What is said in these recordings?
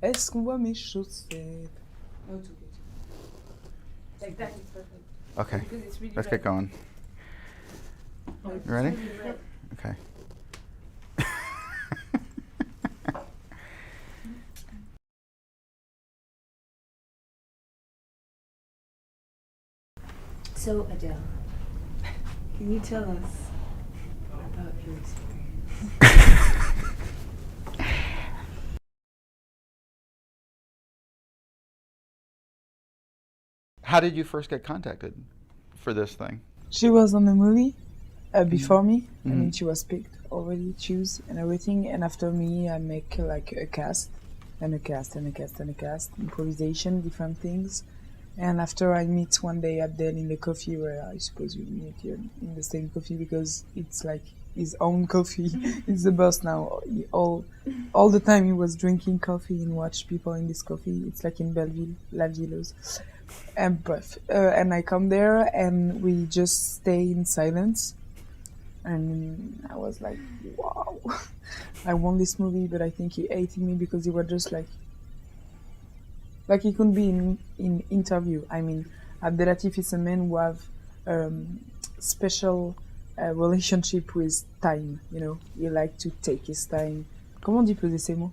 Est-ce qu'on voit mes chaussettes? Oh, it's okay. Like that is perfect. Okay, Because it's really let's red. get going. Oh, it's You ready? really red. Okay. So, Adele, can you tell us about your experience? How did you first get contacted for this thing? She was on the movie before me. I Mhm. mean, she was picked already, choose and everything. And after me, I make like a cast, and a cast, and a cast, and a cast, improvisation, different things. And after I meet one day Adele in the coffee, where I suppose we meet here in the same coffee because it's like his own coffee. It's the boss now. All the time he was drinking coffee and watch people in this coffee. It's like in Belleville, La Villeuse. And and I come there and we just stay in silence. And I was like, wow, I won this movie, but I think he hated me because he was just like he couldn't be in interview. I mean, Abdelatif is a man who have special relationship with time, you know. He like to take his time. Comment on dit peser ses mots?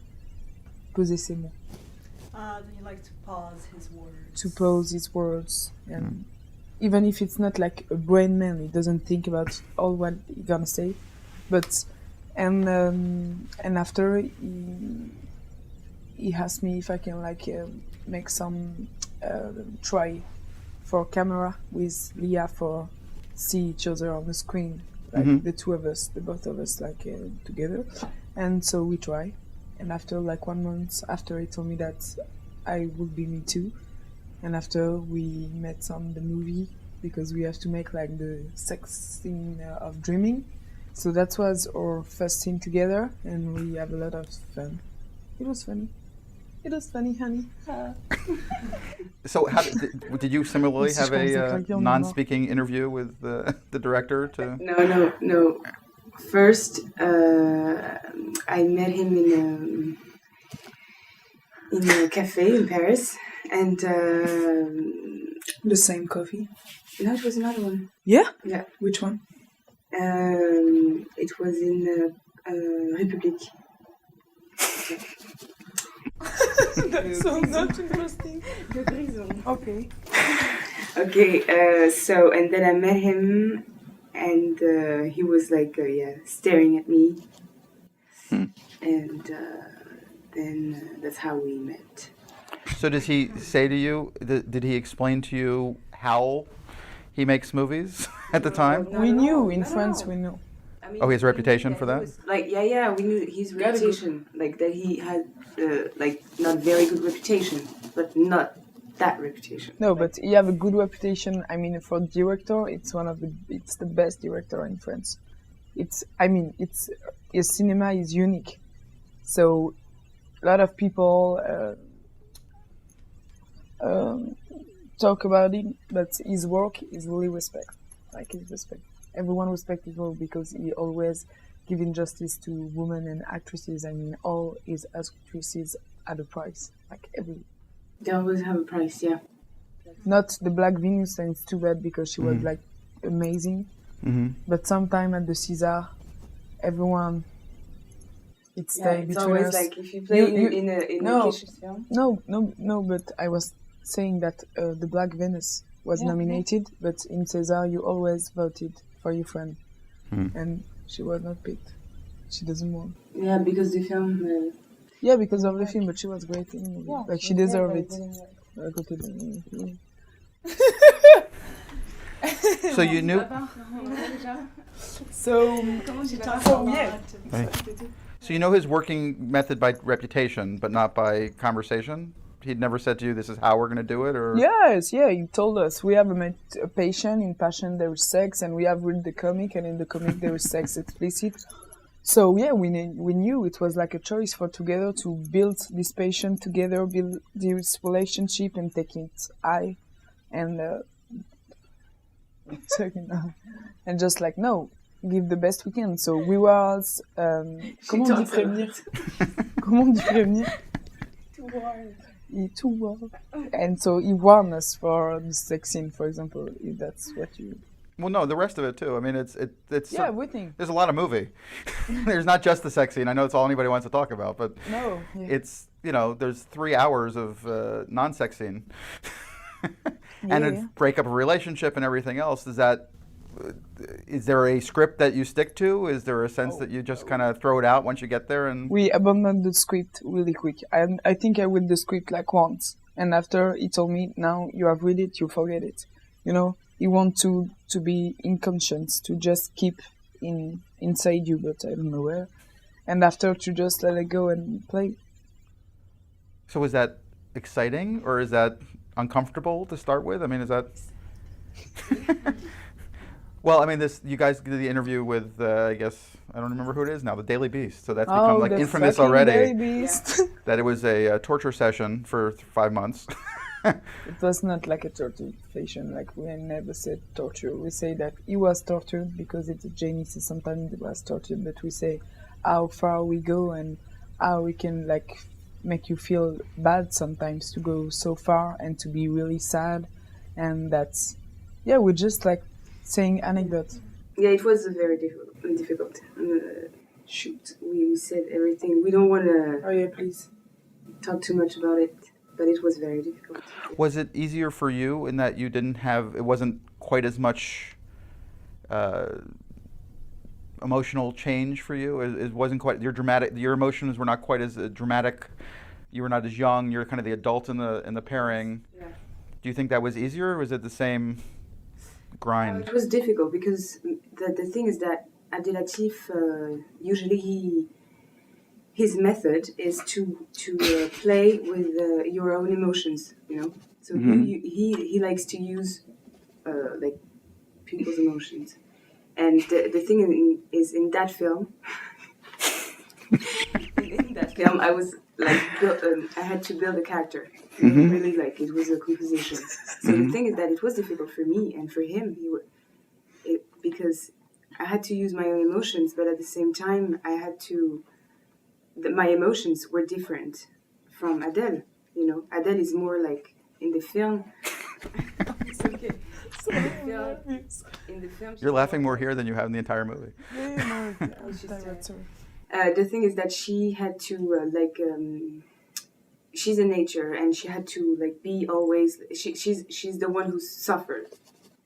Peser ses mots. He likes to pause his words. To pose his words, and even if it's not like a brain man, he doesn't think about all what he gonna say. But and after he asked me if I can like make some try for camera with Leah for see each other on the screen, like the two of us, the both of us, like together. And so we try. And after like 1 month after, he told me that I would be me too. And after we met on the movie, because we have to make like the sex scene of dreaming. So that was our first scene together, and we have a lot of fun. It was funny. It was funny, honey. So, how did you similarly Si have je commence à a claquer en non-speaking interview with the director? To No. First, I met him in a cafe in Paris, and The same coffee. no, it was another one. Yeah? Yeah. Which one? It was in République. That's so not interesting. Okay. Okay, so and then I met him, and he was like, staring at me, and then that's how we met. So does he say to you? Did he explain to you how he makes movies at the time? We knew in France, we knew. I mean, Oh, he has a we reputation knew for he that? was, like, yeah, we knew his Gotta go. reputation, like that he had, like, not very good reputation, but not that reputation. No, Like, but he have a good reputation. I mean, for director, it's the best director in France. His cinema is unique. So, a lot of people talk about it, but his work is really respect. Like his respect. Everyone respects his work because he always giving justice to women and actresses. I mean, all his actresses at a price. Like every. they always have a price, yeah. Not the Black Venus, and it's too bad because she was like amazing. Mm-hmm. But sometime at the César, everyone it Yeah, stay it's between always us. like if you play You- in a no. Kishi's film. No. But I was saying that the Black Venus was Yeah, nominated, but in César you always voted for your friend, Hmm. and she was not picked. She doesn't want. Yeah, because the film. Yeah, because of the film, but she was great in the movie. Like she deserved it. À côté de- So you knew. So She talks So, a lot. yeah. So you know his working method by reputation, but not by conversation. He'd never said to you, "This is how we're going to do it," or yes, yeah, he told us we have a passion. In passion there is sex, and we have read the comic, and in the comic there is sex explicit. So yeah, we knew it was like a choice for together to build this passion together, build this relationship, and take it high, and and just like no, give the best we can. So we was comment on dit talks a lot. prévenir? Comment on dit prévenir? He too well. And so he warned us for the sex scene, for example, if that's what you... Well, no, the rest of it too. I mean, it's Yeah, everything. there's a lot of movie. There's not just the sex scene. I know it's all anybody wants to talk about, but No. Yeah. it's there's 3 hours of non-sex scene, and Yeah. a breakup of a relationship and everything else. Is there a script that you stick to? Is there a sense that you just kind of throw it out once you get there? And We abandoned the script really quick. I think I read the script like once. And after he told me, now you have read it, you forget it. You want to be inconscious, to just keep inside you, but I don't know where. And after to just let it go and play. so is that exciting or is that uncomfortable to start with? I mean, is that... Well, I mean, you guys did the interview with, I guess, I don't remember who it is now, the Daily Beast. So that's become like the infamous fucking already. Daily Beast. That it was a torture session for 5 months. It was not like a torture session. Like, we never said torture. We say that he was tortured because it's a genius. Sometimes it was tortured, but we say how far we go and how we can like make you feel bad sometimes to go so far and to be really sad. And that's, yeah, we're just like saying anecdotes. Yeah, it was a very difficult shoot. We said everything. We don't want to Oh yeah, please. talk too much about it, but it was very difficult. Was it easier for you in that you didn't have, it wasn't quite as much emotional change for you? It wasn't quite, your emotions were not quite as dramatic. You were not as young. You're kind of the adult in the pairing. Yeah. Do you think that was easier, or was it the same grind? It was difficult because the thing is that Adele usually his method is to play with your own emotions, So he likes to use like people's emotions, and the thing is in that film. In that film, I was like I had to build a character. Really, like it was a composition. So the thing is that it was difficult for me and for him. Because I had to use my own emotions, but at the same time, I had to. My emotions were different from Adele. Adele is more like in the film. It's okay. In the film, You're laughing more here than you have in the entire movie. The thing is that she had to she's a nature, and she had to like be always. She's the one who suffered.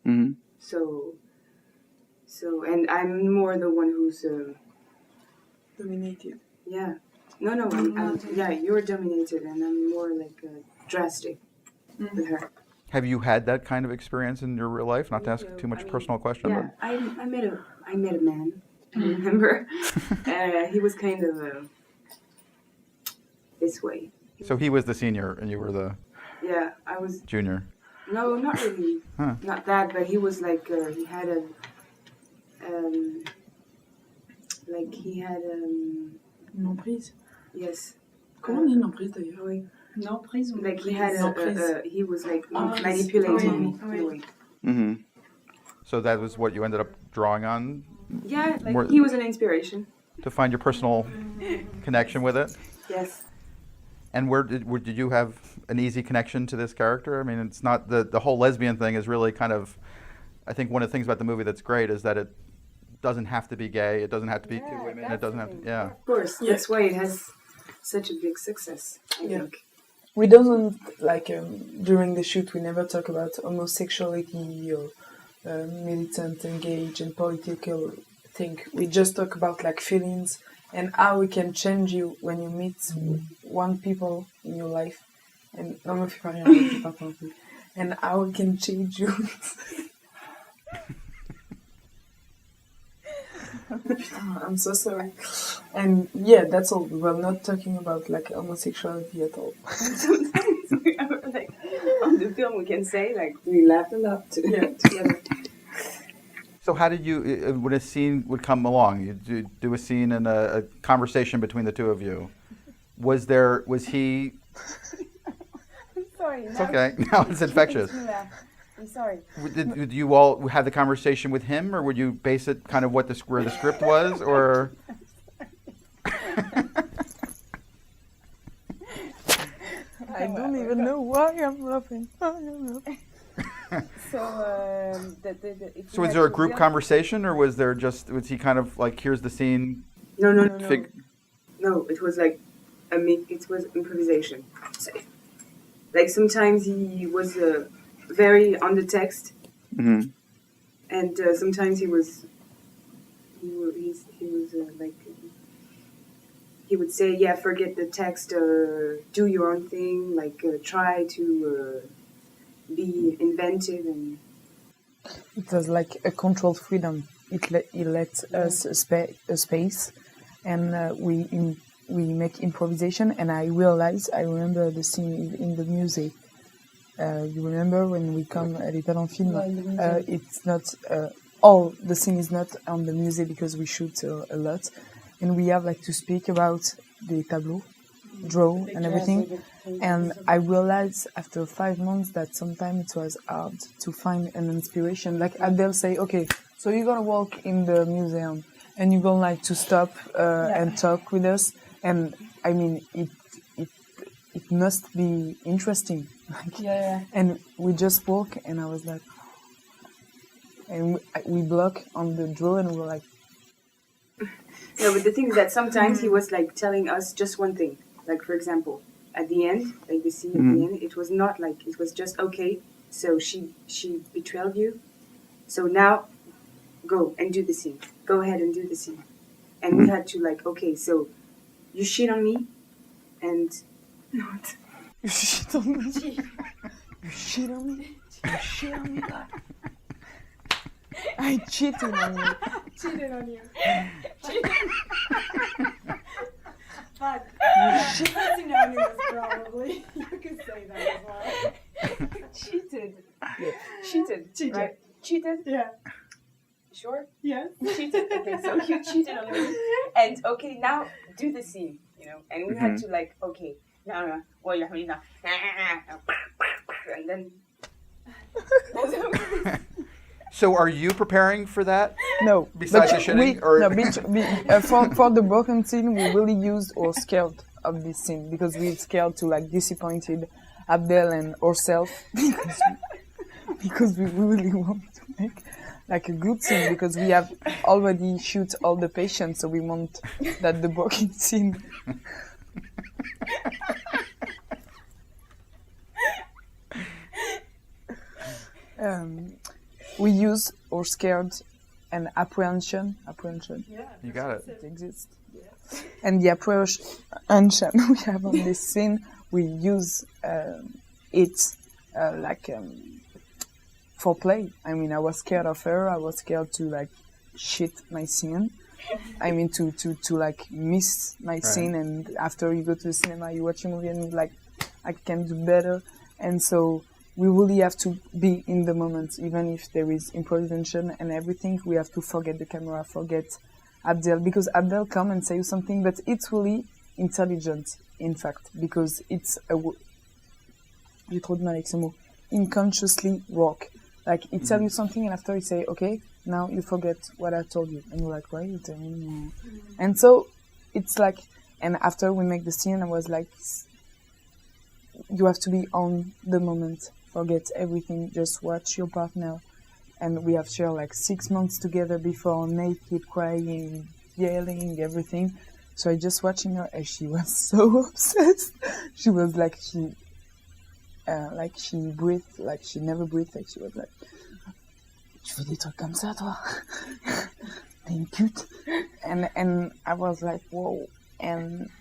Mm-hmm. So, and I'm more the one who's Dominated. yeah. No, you're dominated, and I'm more like drastic with her. Have you had that kind of experience in your real life? Not to ask too much personal question, Yeah, I met a man. I remember. He was kind of this way. So he was the senior and you were the I was. junior. No, not really. Huh. Not that, but he was like he had a Une emprise. yes. Comment on dit une emprise d'ailleurs? Oui. Non, prise ou Like he had Emprise. he was like Emprise. manipulating me. Oui. Anyway. Mm-hmm. So that was what you ended up drawing on Yeah, like More- he was an inspiration. to find your personal connection with it? Yes. And did you have an easy connection to this character? I mean, it's not the whole lesbian thing is really kind of, I think one of the things about the movie that's great is that it doesn't have to be gay. It doesn't have to be two women. It doesn't have to, yeah. Of course. Yeah. That's why it has such a big success, I Yeah. think. We don't like during the shoot. We never talk about homosexuality or militant, engaged, and political thing. We just talk about like feelings and how we can change you when you meet one people in your life. And non, me fais pas rire, je sais pas non plus. And how we can change you. I'm so sorry. And yeah, that's all. We were not talking about like homosexuality at all. Sometimes we are like on the film we can say like we laughed a lot together. So how did you, when a scene would come along, you do a scene and a conversation between the two of you. Was he, I'm sorry. it's okay, now it's infectious. I'm sorry. Did you all have the conversation with him, or would you base it kind of where the script was, or? I don't even know why I'm laughing. So, if So we was had there a to group build- conversation, or was he kind of like, here's the scene? No, no, no, no. Fig- No, it was like it was improvisation. So, like sometimes he was very on the text, Mhm. and sometimes he was like he would say, yeah, forget the text, do your own thing, like try to be inventive and It was like a controlled freedom. It lets us a space, and we make improvisation. And I remember the scene in the music. You remember when we come à l'État en film? It's not all the scene is not on the music because we shoot a lot, and we have like to speak about the tableau, draw and everything. And I realized after 5 months that sometimes it was hard to find an inspiration. Like Adele say, okay, so you're gonna walk in the museum and you're gonna like to stop and talk with us. And I mean, it must be interesting. Like, and we just walk, and I was like, and we block on the draw, and we're like, no. But the thing is that sometimes he was like telling us just one thing. Like for example, at the end, like the scene at the end, it was not like it was just okay. So she betrayed you. So now, go and do the scene. Go ahead and do the scene. And we had to like, okay, so you shit on me, and not. you shit on me, you shit on me, you shit on me. I cheated on you. Cheated on you. But cheating on you is probably, you can say that as well. cheated. Cheated. Cheated. Right? Cheated. Yeah. Sure. Yes. Cheated. Okay, so you cheated on me, and okay, now do the scene. And we had to like, okay, no, well, you're having now, and then. So are you preparing for that? No, Besides but the shitting, or- for the broken scene, we really used or scared of this scene because we're scared to like disappointed Adele and ourselves because we really want to make like a good scene because we have already shoot all the patients, so we want that the broken scene. We use or scared and apprehension. Yeah. You got it. It exists. And the apprehension we have on this scene, we use it like for play. I mean, I was scared of her. I was scared to like shit my scene. I mean, to like miss my scene. And after you go to the cinema, you watch a movie and you're like, I can do better. And so we really have to be in the moment, even if there is improvisation and everything. We have to forget the camera, forget Adele, because Adele come and say something, but it's really intelligent, in fact, because it's j'ai trop de mal avec ce mot, unconsciously work. Like, it tell you something, and after you say, okay, now you forget what I told you. And you're like, why are you telling me? And so, it's like, and after we make the scene, I was like, you have to be on the moment. Forget everything, just watch your partner. And we have shared like 6 months together before, naked, crying, yelling, everything. So I just watching her and she was so obsessed. She was like, she breathed, like she never breathed, like she was like, tu fais des trucs comme ça, toi? T'es une pute. And I was like, whoa. And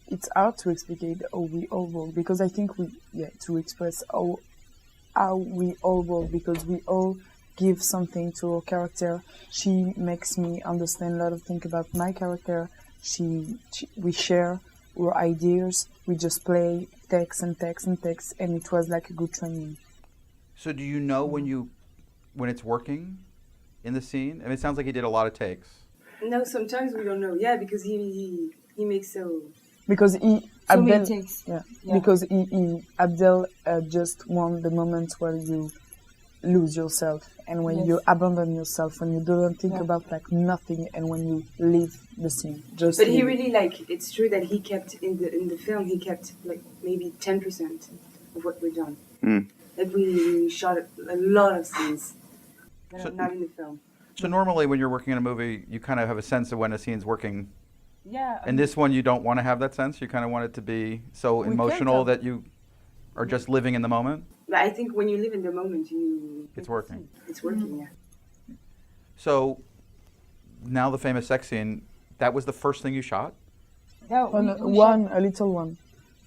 it's hard to explain how we all work because I think to express how we all work because we all give something to our character. She makes me understand a lot of things about my character. We share our ideas. We just play text, and it was like a good training. So do you know when it's working in the scene? I mean, it sounds like he did a lot of takes. No, sometimes we don't know. Yeah, because he makes so. Because many takes. Yeah. Because Adele just want the moment where you lose yourself and when Yes. you abandon yourself, when you don't think Yeah. about like nothing, and when you leave the scene, just But he leave it. really like. It's true that he kept in the film. He kept like maybe 10% of what we've done. Mm. Like we shot a lot of scenes that So- are not in the film. So normally when you're working in a movie, you kind of have a sense of when a scene's working. Yeah. In this one, you don't want to have that sense. You kind of want it to be so We can't emotional have- that you are just living in the moment. But I think when you live in the moment, It's working. it's working. Mm-hmm. Yeah. So now the famous sex scene, that was the first thing you shot? Yeah, Oh, no, we one, a little one,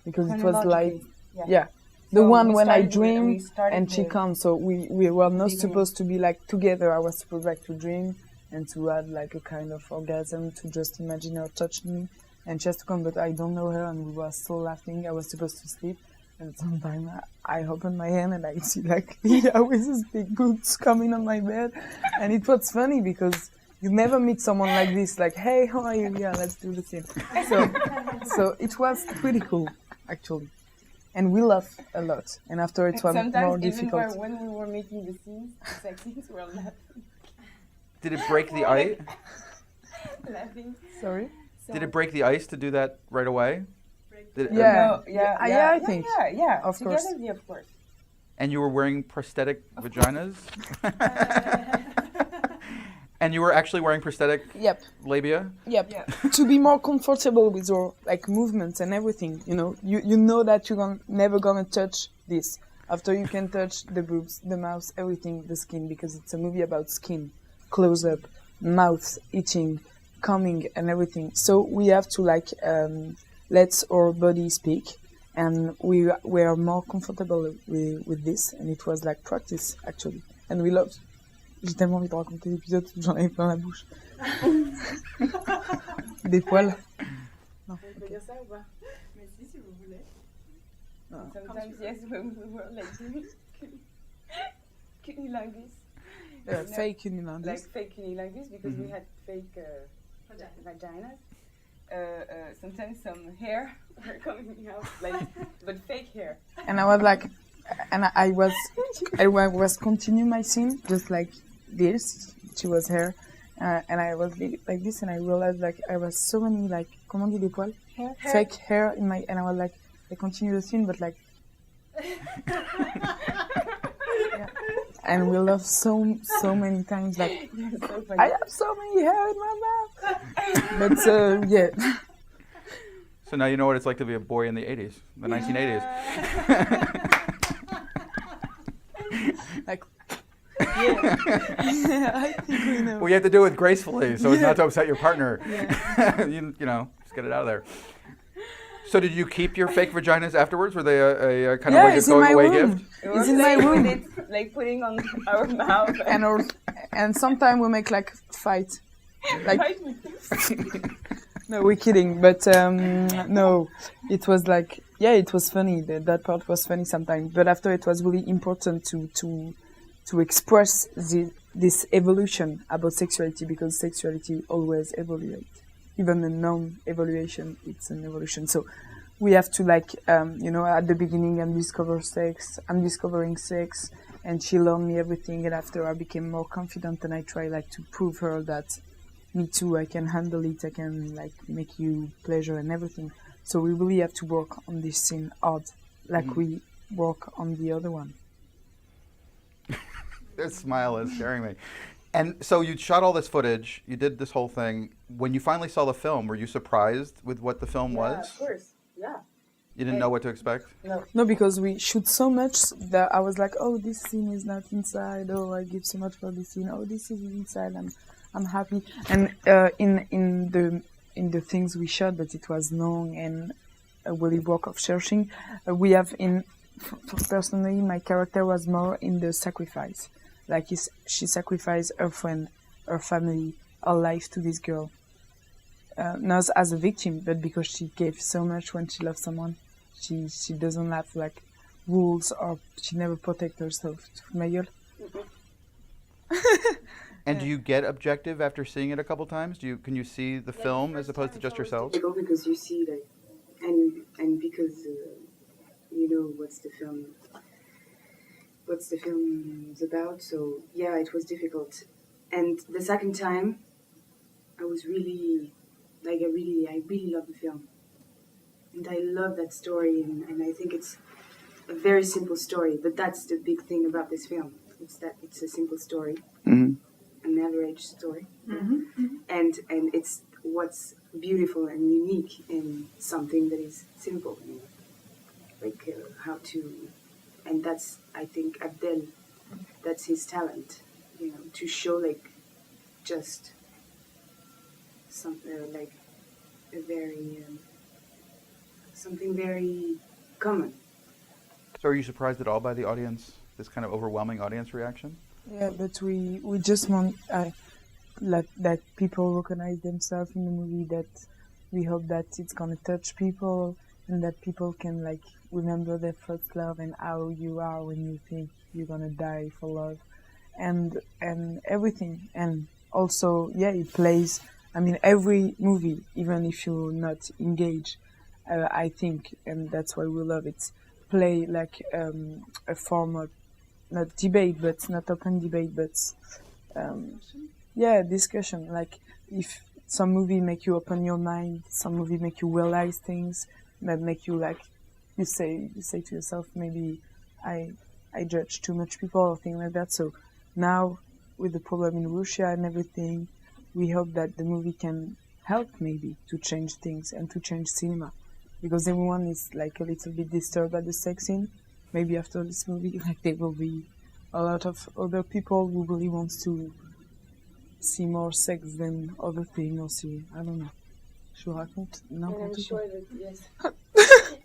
because it was like, chronologically, yeah, the So one we when I started with- dream we started and she with comes. So we were not beginning. supposed to be like together. I was supposed like to dream and to have like a kind of orgasm, to just imagine her touching me, and she has to come, but I don't know her, and we were so laughing. I was supposed to sleep, and sometimes I open my hand and I see like Leah with his big boots coming on my bed, and it was funny because you never meet someone like this, like, hey, how are you? Yeah, let's do the same. So it was pretty cool, actually. And we laughed a lot. And after it was Sometimes more even difficult. when we were making the scenes, the sex scenes, we were Did it break the ice? laughing. Sorry? So Did it break the ice to do that right away? Did it- Yeah. No, yeah, Yeah, I think. Yeah, Of together, course. yeah, of course. And you were wearing prosthetic vaginas? And you were actually wearing prosthetic Yep. labia? Yep. Yeah. To be more comfortable with your like movements and everything, you know that you're never gonna touch this. After you can touch the boobs, the mouth, everything, the skin, because it's a movie about skin, close up, mouth, eating, coming, and everything. So we have to like let our body speak, and we were more comfortable with this, and it was like practice actually, and we loved. J'ai tellement envie de raconter l'épisode, j'en avais plein la bouche. Des poils. On peut dire ça ou pas? Mais si vous voulez. Sometimes, yes, when we were like doing cunnilingus. Fake unilandus. Like fake cunnilingus because we had fake vaginas. Sometimes some hair were coming out, like, but fake hair. And I was like, and I was continuing my scene just like this. She was here, and I was like this, and I realized like I was so many like comment on dit des poils, fake hair in my, and I was like, I continue the scene, but like, yeah. And we laughed so many times like So funny. I have so many hair in my mouth, but yeah. So now you know what it's like to be a boy in the 80s, the 1980s. Like, yeah. I think we know. Well, you have to do it gracefully, so as not to upset your partner. you know, just get it out of there. So did you keep your fake vaginas afterwards? Were they a kind of like a it's in my going away room. gift? We were It's in my playing with room. it, like putting on our mouth. And sometimes we make like fight. Like, no, we're kidding, but no, it was like, yeah, it was funny. That part was funny sometimes, but after it was really important to express this evolution about sexuality, because sexuality always evaluates. Even a non-evaluation, it's an evolution. So we have to like, at the beginning I'm discovering sex, and she learned me everything, and after I became more confident, and I try like to prove her that me too, I can handle it, I can like make you pleasure and everything. So we really have to work on this scene hard, like we work on the other one. Their smile is scaring me. And so you shot all this footage, you did this whole thing. When you finally saw the film, were you surprised with what the film Yeah, was? of course. Yeah. You didn't know what to expect? No, because we shoot so much that I was like, oh, this scene is not inside. Oh, I give so much for this scene. Oh, this is inside. I'm happy. And in the things we shot, but it was long and a really work of searching. We have personally, my character was more in the sacrifice. Like she sacrificed her friend, her family, her life to this girl. Not as a victim, but because she gave so much when she loves someone. She doesn't have like rules, or she never protect herself. My girl. And do you get objective after seeing it a couple times? Can you see the film as opposed to just yourself? Because you see like, and because you know what's the film. what's the film's about. So yeah, it was difficult. And the second time, I was really like I really love the film, and I love that story, and I think it's a very simple story. But that's the big thing about this film. It's that it's a simple story, an average story, and it's what's beautiful and unique in something that is simple. You know? Like how to, and that's I think Abdel, that's his talent, you know, to show like just something like a very something very common. So are you surprised at all by the audience, this kind of overwhelming audience reaction? Yeah, but we just want that people recognize themselves in the movie. That we hope that it's gonna touch people, and that people can like remember their first love and how you are when you think you're gonna die for love, and everything. And also, yeah, it plays. I mean, every movie, even if you're not engaged, I think, and that's why we love it. Play like a form of not debate, but not open debate, but yeah, discussion. Like if some movie make you open your mind, some movie make you realize things that make you like you say to yourself, maybe I judge too much people or things like that. So now with the problem in Russia and everything, we hope that the movie can help maybe to change things and to change cinema, because everyone is like a little bit disturbed by the sex scene. Maybe after this movie, like there will be a lot of other people who really wants to see more sex than other thing or see, I don't know. Je raconte And n'importe I'm quoi. sure that yes,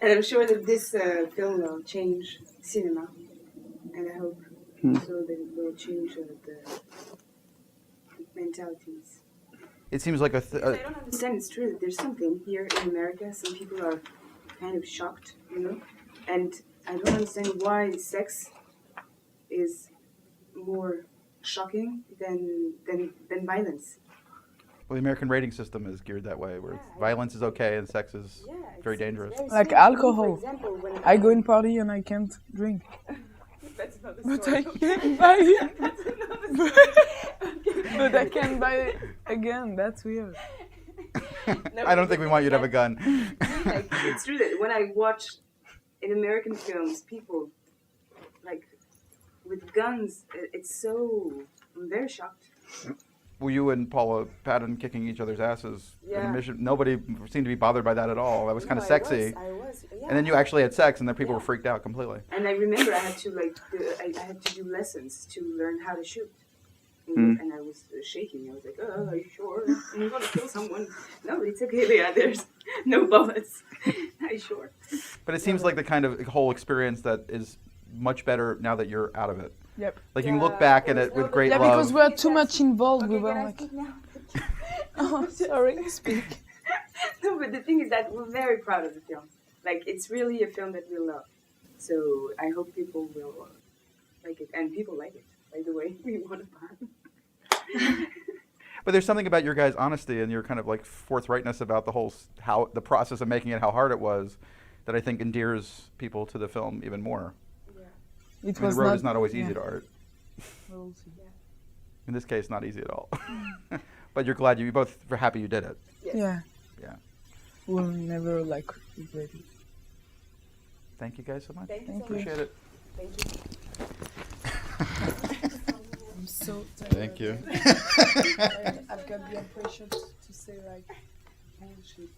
and I'm sure that this film will change cinema, and I hope so that it will change the mentalities. It seems like I don't understand. It's true that there's something here in America. Some people are kind of shocked, you know, and I don't understand why sex is more shocking than violence. well, the American rating system is geared that way, where violence is okay and sex is very dangerous. Like alcohol. I go in party and I can't drink, That's another but story. I can buy it. That's another story. But I can buy it again. That's weird. No, I don't think we want you to have a gun. Like, it's true that when I watch in American films, people like with guns, it's so. I'm very shocked. Well, you and Paula Patton kicking each other's asses in Yeah. a mission. Nobody seemed to be bothered by that at all. That was kind of sexy. I was, yeah. And then you actually had sex, and then people Yeah. were freaked out completely. And I remember I had to I had to do lessons to learn how to shoot. And I was shaking. I was like, "Oh, are you sure? You're gonna kill someone?" No, it's okay. Yeah, there's no bullets. Are you sure? But it seems like the kind of whole experience that is much better now that you're out of it. Yep. Like you can look back at it with great Yeah, love. because we're too much involved. Okay, We were can I like, speak now? oh, sorry, speak. No, but the thing is that we're very proud of the film. Like, it's really a film that we love. So I hope people will like it, and people like it. By the way, we want to buy. But there's something about your guys' honesty and your kind of like forthrightness about the whole how the process of making it, how hard it was, that I think endears people to the film even more. It I mean, was the road is not always easy yeah. to art. We'll see. In this case, not easy at all. But you're glad you both were happy you did it. Yeah. Yeah. We'll never like regret it. Thank you guys so much. Thank you so much. Appreciate it. Thank you. I'm so tired. Thank you. I've got the impression to say like bullshit.